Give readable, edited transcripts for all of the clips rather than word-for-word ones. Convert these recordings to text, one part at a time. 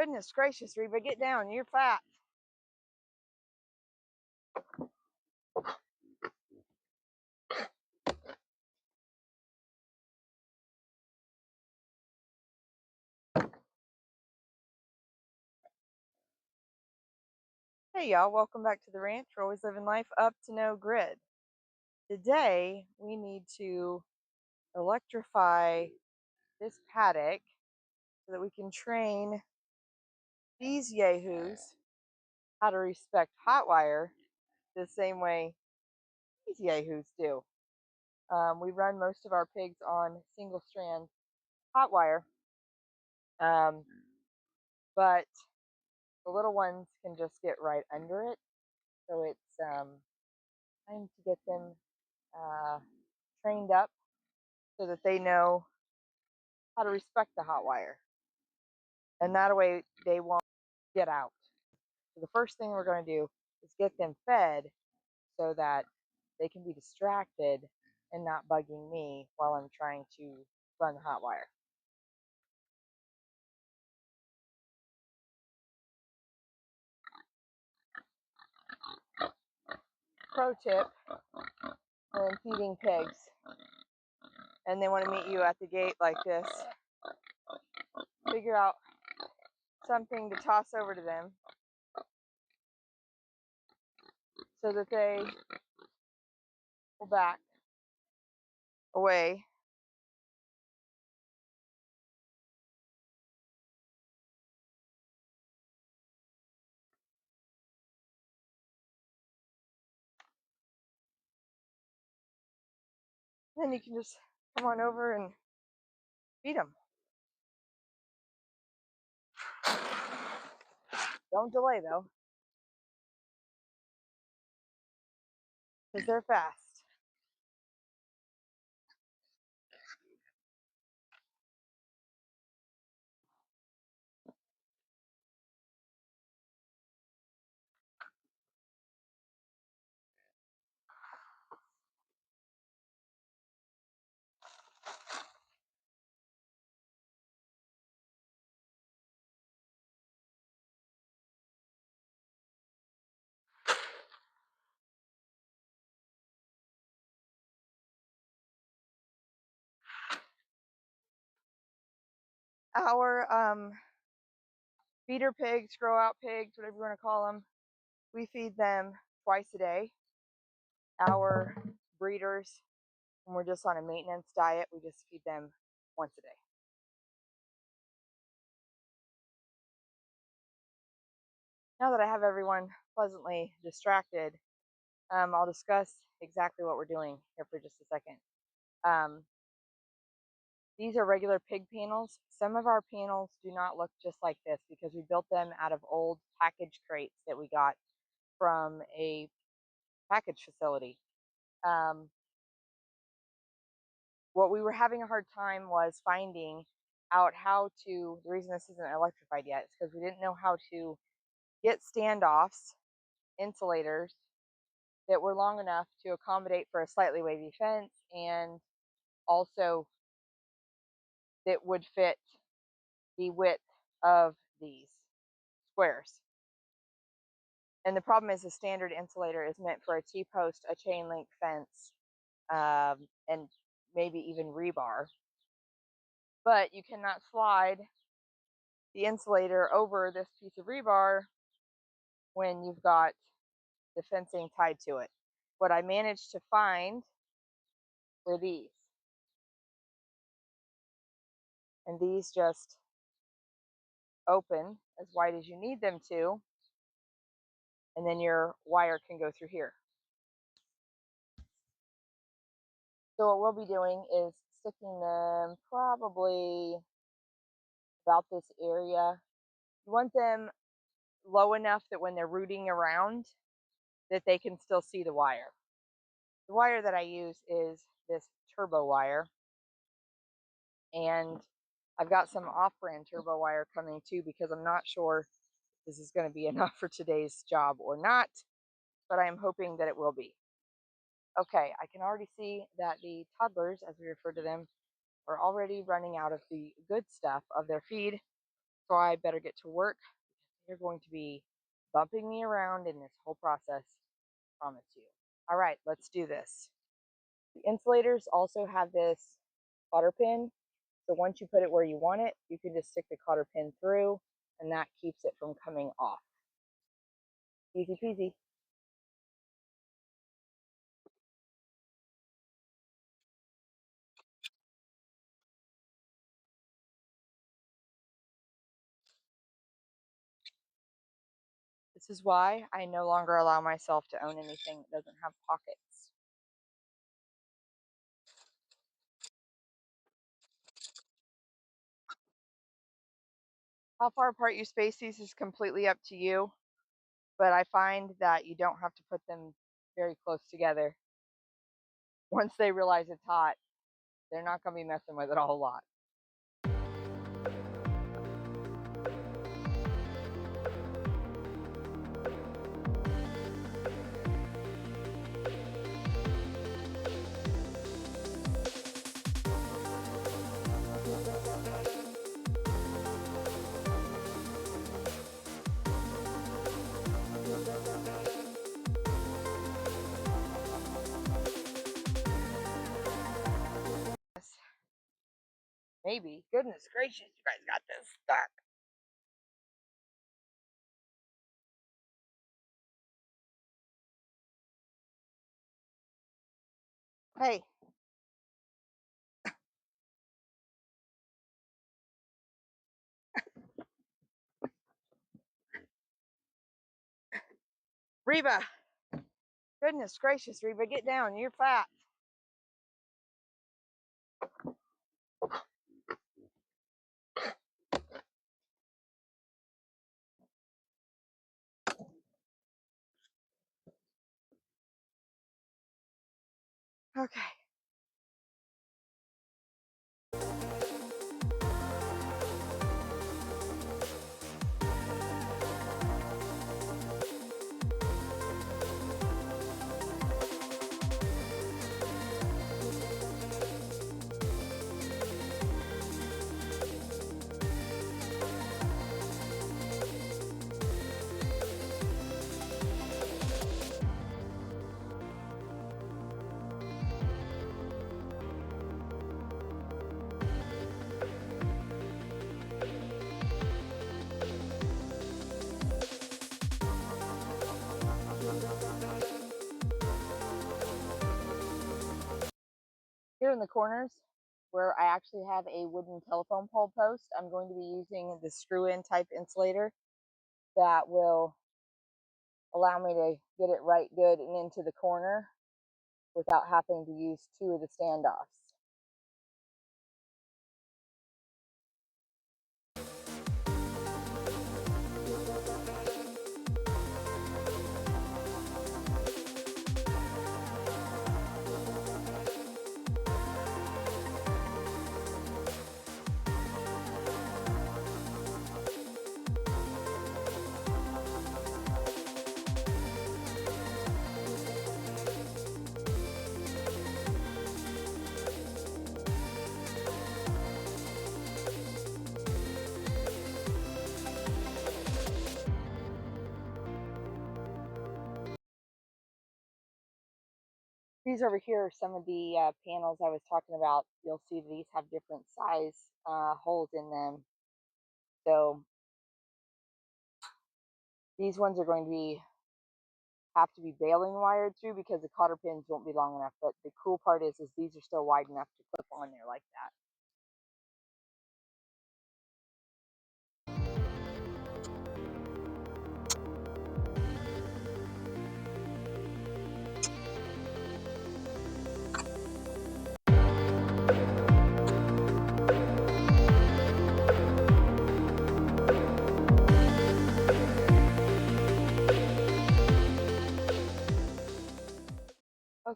Goodness gracious, Reba, get down. You're fat. Hey y'all, welcome back to the ranch. We're always living life up to no grid. Today, we need to electrify this paddock so that we can train these yahoos how to respect hot wire the same way these yahoos do. We run most of our pigs on single strand hot wire, but the little ones can just get right under it. So it's time to get them trained up so that they know how to respect the hot wire. And that way they won't get out. So the first thing we're going to do is get them fed so that they can be distracted and not bugging me while I'm trying to run the hot wire. Pro tip when feeding pigs and they want to meet you at the gate like this, figure out something to toss over to them so that they will back away. Then you can just come on over and feed them. Don't delay though, because they're fast. Our feeder pigs, grow out pigs, whatever you want to call them, we feed them twice a day. Our breeders, when we're just on a maintenance diet, we just feed them once a day. Now that I have everyone pleasantly distracted, I'll discuss exactly what we're doing here for just a second. These are regular pig panels. Some of our panels do not look just like this because we built them out of old package crates that we got from a package facility. What we were having a hard time was finding out how to, the reason this isn't electrified yet is because we didn't know how to get standoffs, insulators, that were long enough to accommodate for a slightly wavy fence and also that would fit the width of these squares. And the problem is the standard insulator is meant for a T-post, a chain link fence, and maybe even rebar. But you cannot slide the insulator over this piece of rebar when you've got the fencing tied to it. What I managed to find were these. And these just open as wide as you need them to, and then your wire can go through here. So what we'll be doing is sticking them probably about this area. You want them low enough that when they're rooting around that they can still see the wire. The wire that I use is this turbo wire, and I've got some off-brand turbo wire coming too because I'm not sure this is going to be enough for today's job or not, but I am hoping that it will be. Okay, I can already see that the toddlers, as we refer to them, are already running out of the good stuff of their feed. So I better get to work. You're going to be bumping me around in this whole process, I promise you. All right, let's do this. The insulators also have this cotter pin. So once you put it where you want it, you can just stick the cotter pin through and that keeps it from coming off. Easy peasy. This is why I no longer allow myself to own anything that doesn't have pockets. How far apart you space these is completely up to you, but I find that you don't have to put them very close together. Once they realize it's hot, they're not going to be messing with it a whole lot. Maybe. Goodness gracious, you guys got this stuck. Hey. Reba. Goodness gracious, Reba, get down. You're fat. Okay. Here in the corners where I actually have a wooden telephone pole post, I'm going to be using the screw-in type insulator that will allow me to get it right good and into the corner without having to use two of the standoffs. These over here are some of the panels I was talking about. You'll see these have different size holes in them. So these ones are going to have to be baling wired through because the cotter pins won't be long enough. But the cool part is these are still wide enough to clip on there like that.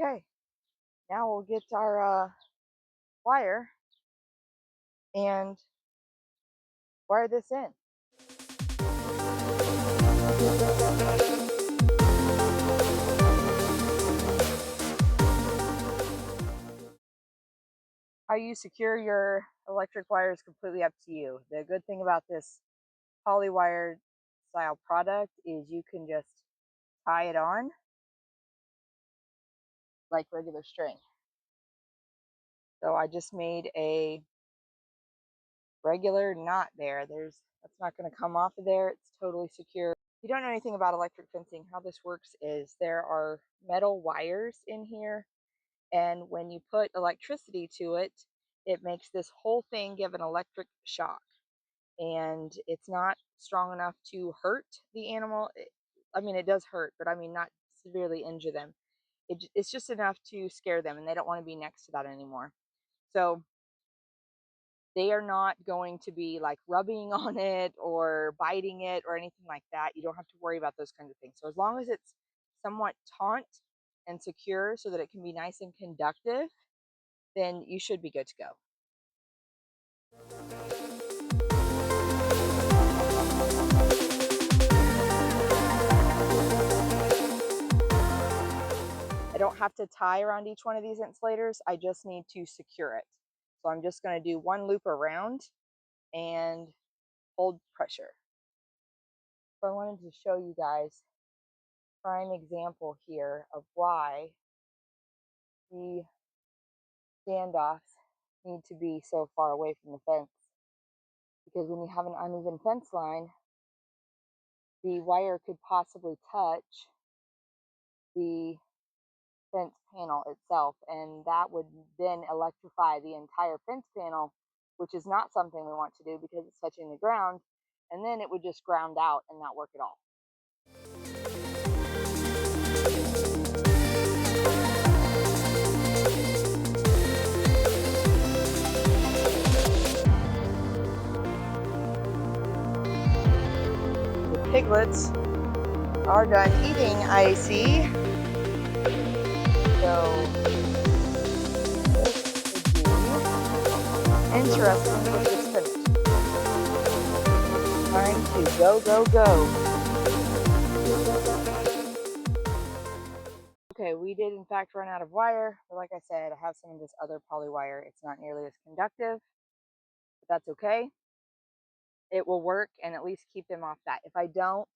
Okay, now we'll get our wire and wire this in. How you secure your electric wire is completely up to you. The good thing about this polywire style product is you can just tie it on like regular string. So I just made a regular knot there. That's not going to come off of there. It's totally secure. If you don't know anything about electric fencing, how this works is there are metal wires in here, and when you put electricity to it, it makes this whole thing give an electric shock, and it's not strong enough to hurt the animal. I mean, it does hurt, but I mean not severely injure them. It's just enough to scare them, and they don't want to be next to that anymore. So they are not going to be like rubbing on it or biting it or anything like that. You don't have to worry about those kinds of things. So as long as it's somewhat taut and secure so that it can be nice and conductive, then you should be good to go. I don't have to tie around each one of these insulators. I just need to secure it. So I'm just going to do one loop around and hold pressure. So I wanted to show you guys a prime example here of why the standoffs need to be so far away from the fence. Because when you have an uneven fence line, the wire could possibly touch the fence panel itself, and that would then electrify the entire fence panel, which is not something we want to do because it's touching the ground, and then it would just ground out and not work at all. The piglets are done eating, I see. So interesting to get this finished. Time to go, go, go. Okay, we did in fact run out of wire, but like I said, I have some of this other poly wire. It's not nearly as conductive, but that's okay. It will work and at least keep them off that. If I don't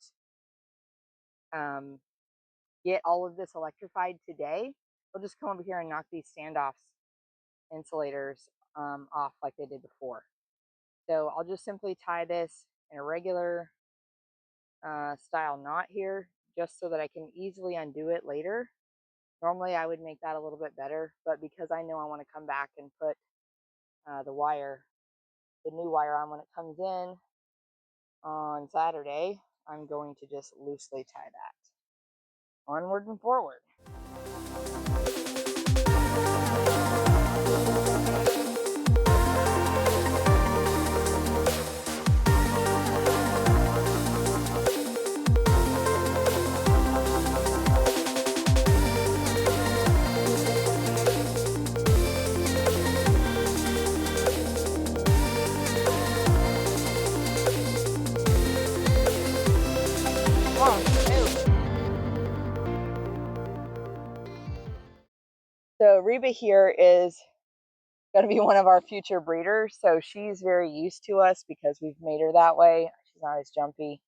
get all of this electrified today, we'll just come over here and knock these standoffs insulators off like they did before. So I'll just simply tie this in a regular style knot here, just so that I can easily undo it later. Normally I would make that a little bit better, but because I know I want to come back and put the new wire on when it comes in on Saturday, I'm going to just loosely tie that. Onward and forward. So Reba here is going to be one of our future breeders. So she's very used to us because we've made her that way. She's not as jumpy.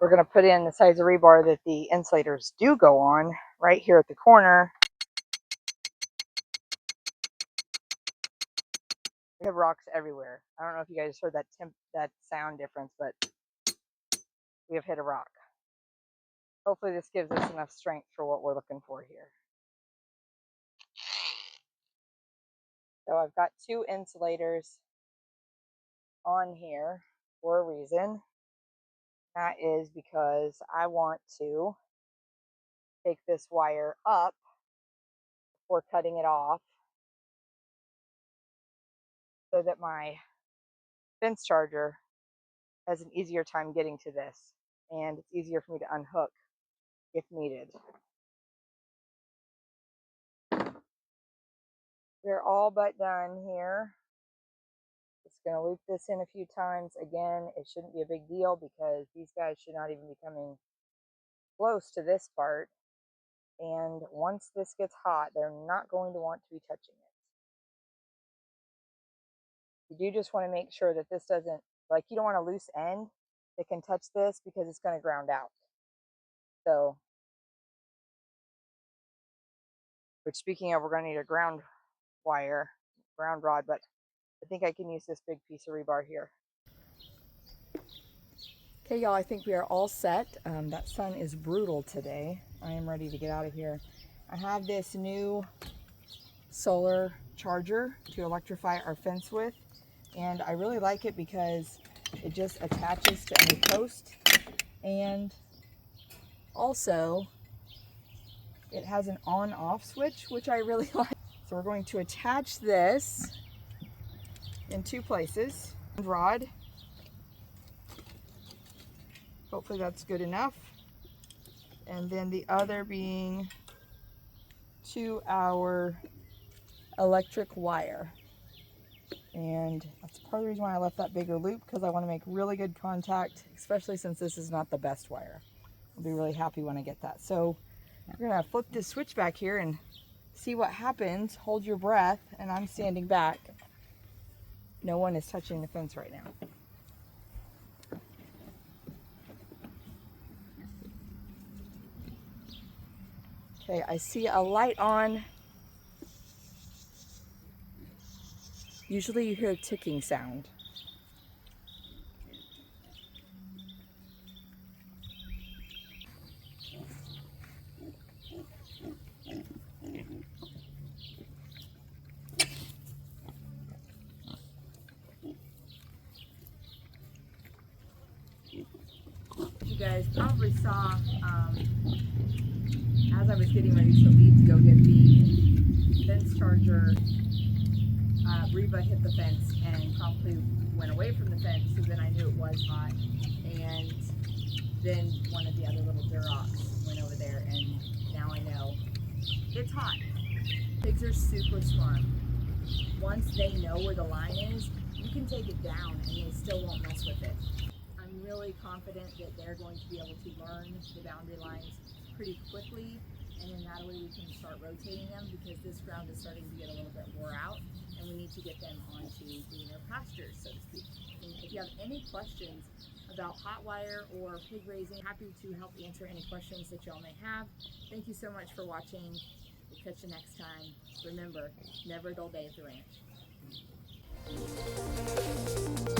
We're going to put in the size of rebar that the insulators do go on right here at the corner. We have rocks everywhere. I don't know if you guys heard that sound difference, but we have hit a rock. Hopefully this gives us enough strength for what we're looking for here. So I've got two insulators on here for a reason. That is because I want to take this wire up before cutting it off so that my fence charger has an easier time getting to this, and it's easier for me to unhook if needed. We're all but done here. Just going to loop this in a few times. Again, it shouldn't be a big deal because these guys should not even be coming close to this part. And once this gets hot, they're not going to want to be touching it. You do just want to make sure that this doesn't, like, you don't want a loose end that can touch this because it's going to ground out. So, which speaking of, we're going to need a ground rod, but I think I can use this big piece of rebar here. Okay, y'all, I think we are all set. That sun is brutal today. I am ready to get out of here. I have this new solar charger to electrify our fence with, and I really like it because it just attaches to any post, and also it has an on-off switch, which I really like. So we're going to attach this in two places. Rod. Hopefully that's good enough. And then the other being to our electric wire. And that's part of the reason why I left that bigger loop, because I want to make really good contact, especially since this is not the best wire. I'll be really happy when I get that. So we're going to flip this switch back here and see what happens. Hold your breath, and I'm standing back. No one is touching the fence right now. Okay, I see a light on. Usually you hear a ticking sound. You guys probably saw as I was getting ready to leave to go get the fence charger, Reba hit the fence and promptly went away from the fence, so then I knew it was hot. And then one of the other little Durocs went over there, and now I know it's hot. Pigs are super smart. Once they know where the line is, you can take it down and they still won't mess with it. I'm really confident that they're going to be able to learn the boundary lines pretty quickly, and then that way we can start rotating them, because this ground is starting to get a little bit wore out and we need to get them onto greener pastures, so to speak. And if you have any questions about hot wire or pig raising, happy to help answer any questions that y'all may have. Thank you so much for watching. We'll catch you next time. Remember, never a dull day at the ranch.